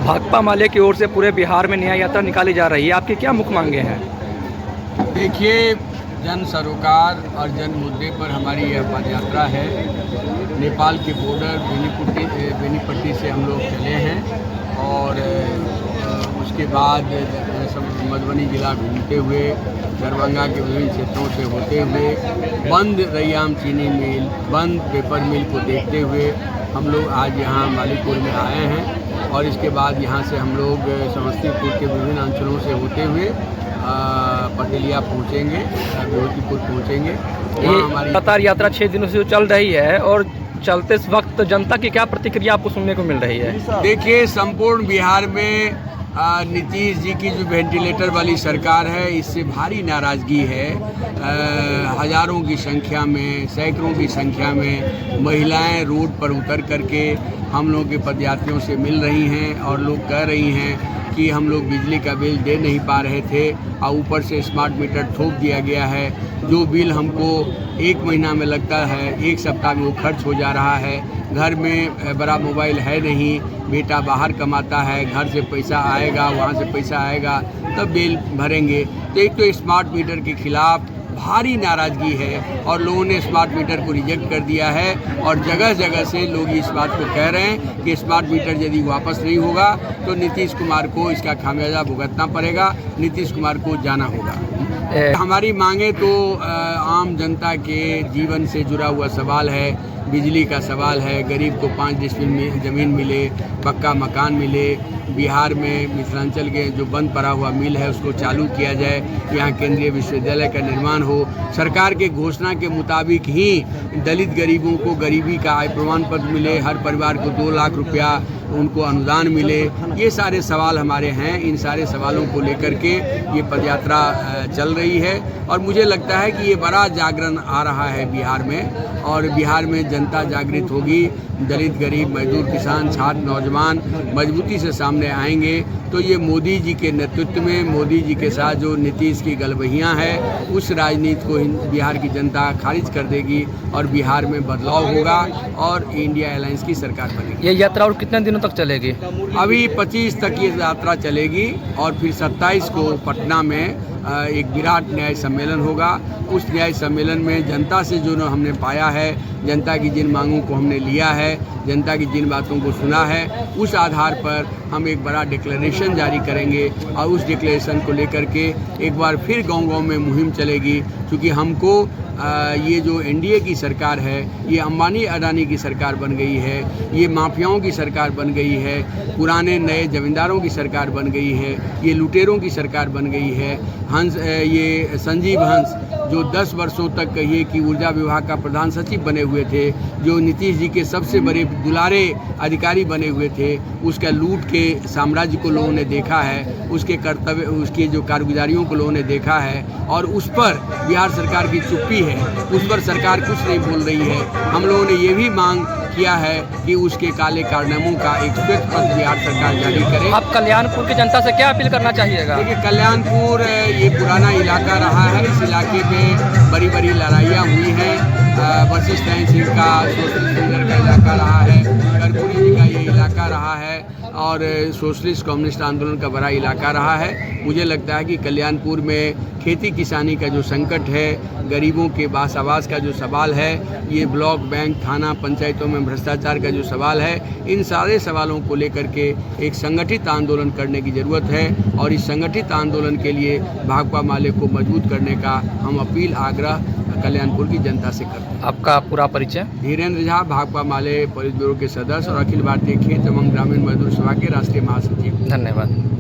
भाकपा माले की ओर से पूरे बिहार में न्याय यात्रा निकाली जा रही है, आपकी क्या मुख्य मांगे हैं? देखिए, जन सरोकार और जन मुद्दे पर हमारी यह पद यात्रा है। नेपाल के बॉर्डर बेनीपट्टी से हम लोग चले हैं और उसके बाद मधुबनी जिला घूमते हुए दरभंगा के विभिन्न क्षेत्रों से होते हुए बंद रैयाम चीनी मिल, बंद पेपर मिल को देखते हुए हम लोग आज यहाँ मालीपुर में आए हैं और इसके बाद यहाँ से हम लोग समस्तीपुर के विभिन्न अंचलों से होते हुए पटेलिया पहुँचेंगे, ज्योतिपुर पहुँचेंगे। हमारी लगातार यात्रा 6 दिनों से चल रही है और चलते वक्त जनता की क्या प्रतिक्रिया आपको सुनने को मिल रही है? देखिए, संपूर्ण बिहार में नीतीश जी की जो वेंटिलेटर वाली सरकार है, इससे भारी नाराज़गी है। हज़ारों की संख्या में, सैकड़ों की संख्या में महिलाएं रोड पर उतर करके हम लोगों के पदयात्रियों से मिल रही हैं और लोग कह रही हैं कि हम लोग बिजली का बिल दे नहीं पा रहे थे और ऊपर से स्मार्ट मीटर ठोक दिया गया है। जो बिल हमको 1 महीना में लगता है, 1 सप्ताह में वो खर्च हो जा रहा है। घर में बड़ा मोबाइल है नहीं, बेटा बाहर कमाता है, घर से पैसा आएगा, वहाँ से पैसा आएगा तब बिल भरेंगे। तो एक तो स्मार्ट मीटर के खिलाफ भारी नाराज़गी है और लोगों ने स्मार्ट मीटर को रिजेक्ट कर दिया है और जगह जगह से लोग इस बात को कह रहे हैं कि स्मार्ट मीटर यदि वापस नहीं होगा तो नीतीश कुमार को इसका खामियाजा भुगतना पड़ेगा, नीतीश कुमार को जाना होगा। हमारी मांगे तो आम जनता के जीवन से जुड़ा हुआ सवाल है, बिजली का सवाल है, गरीब को 5 डिसमिल में ज़मीन मिले, पक्का मकान मिले, बिहार में मिथिलांचल के जो बंद पड़ा हुआ मिल है उसको चालू किया जाए, यहाँ केंद्रीय विश्वविद्यालय का निर्माण हो, सरकार के घोषणा के मुताबिक ही दलित गरीबों को गरीबी का आय प्रमाण पत्र मिले, हर परिवार को 2 लाख रुपया उनको अनुदान मिले। ये सारे सवाल हमारे हैं। इन सारे सवालों को लेकर के ये पदयात्रा चल रही है और मुझे लगता है कि ये बड़ा जागरण आ रहा है बिहार में और बिहार में जनता जागृत होगी। दलित, गरीब, मजदूर, किसान, छात्र, नौजवान मजबूती से सामने आएंगे तो ये मोदी जी के नेतृत्व में, मोदी जी के साथ जो नीतीश की गलबहियाँ है, उस राजनीति को बिहार की जनता खारिज कर देगी और बिहार में बदलाव होगा और इंडिया अलायंस की सरकार बनेगी। ये यात्रा और कितने दिनों तक चलेगी? अभी 25 तक ये यात्रा चलेगी और फिर 27 को पटना में एक विराट न्याय सम्मेलन होगा। उस न्याय सम्मेलन में जनता से जो हमने पाया है, जनता की जिन मांगों को हमने लिया है, जनता की जिन बातों को सुना है, उस आधार पर हम एक बड़ा डिक्लेरेशन जारी करेंगे और उस डिक्लेरेशन को लेकर के एक बार फिर गांव-गांव में मुहिम चलेगी। क्योंकि हमको ये जो एनडीए की सरकार है, ये अंबानी अडानी की सरकार बन गई है, ये माफियाओं की सरकार बन गई है, पुराने नए जमींदारों की सरकार बन गई है, ये लुटेरों की सरकार बन गई है। ये संजीव हंस जो 10 वर्षों तक कहिए कि ऊर्जा विभाग का प्रधान सचिव बने हुए थे, जो नीतीश जी के सबसे बड़े दुलारे अधिकारी बने हुए थे, उसका लूट के साम्राज्य को लोगों ने देखा है, उसके कर्तव्य, उसके जो कारगुजारियों को लोगों ने देखा है और उस पर बिहार सरकार की चुप्पी है, उस पर सरकार कुछ नहीं बोल रही है। हम लोगों ने ये भी मांग किया है कि उसके काले कारनामों का एक श्वेत पत्र बिहार सरकार जारी करे। आप कल्याणपुर की जनता से क्या अपील करना चाहिएगा? देखिए, कल्याणपुर ये पुराना इलाका रहा है, इस इलाके में बड़ी बड़ी लड़ाइयाँ हुई हैं। वशिष्ठ नारायण सिंह का, सोशलिस्ट लीडर का इलाका रहा है, कर्पूरी जी का ये इलाका रहा है और सोशलिस्ट कम्युनिस्ट आंदोलन का बड़ा इलाका रहा है। मुझे लगता है कि कल्याणपुर में खेती किसानी का जो संकट है, गरीबों के बास आवास का जो सवाल है, ये ब्लॉक, बैंक, थाना, पंचायतों में भ्रष्टाचार का जो सवाल है, इन सारे सवालों को लेकर के एक संगठित आंदोलन करने की ज़रूरत है और इस संगठित आंदोलन के लिए भाकपा माले को मजबूत करने का हम अपील, आग्रह कल्याणपुर की जनता से करते हैं। आपका पूरा परिचय? धीरेन्द्र झा, भाकपा माले पोलित ब्यूरो के सदस्य और अखिल भारतीय खेत एवं ग्रामीण मजदूर सभा के राष्ट्रीय महासचिव। धन्यवाद।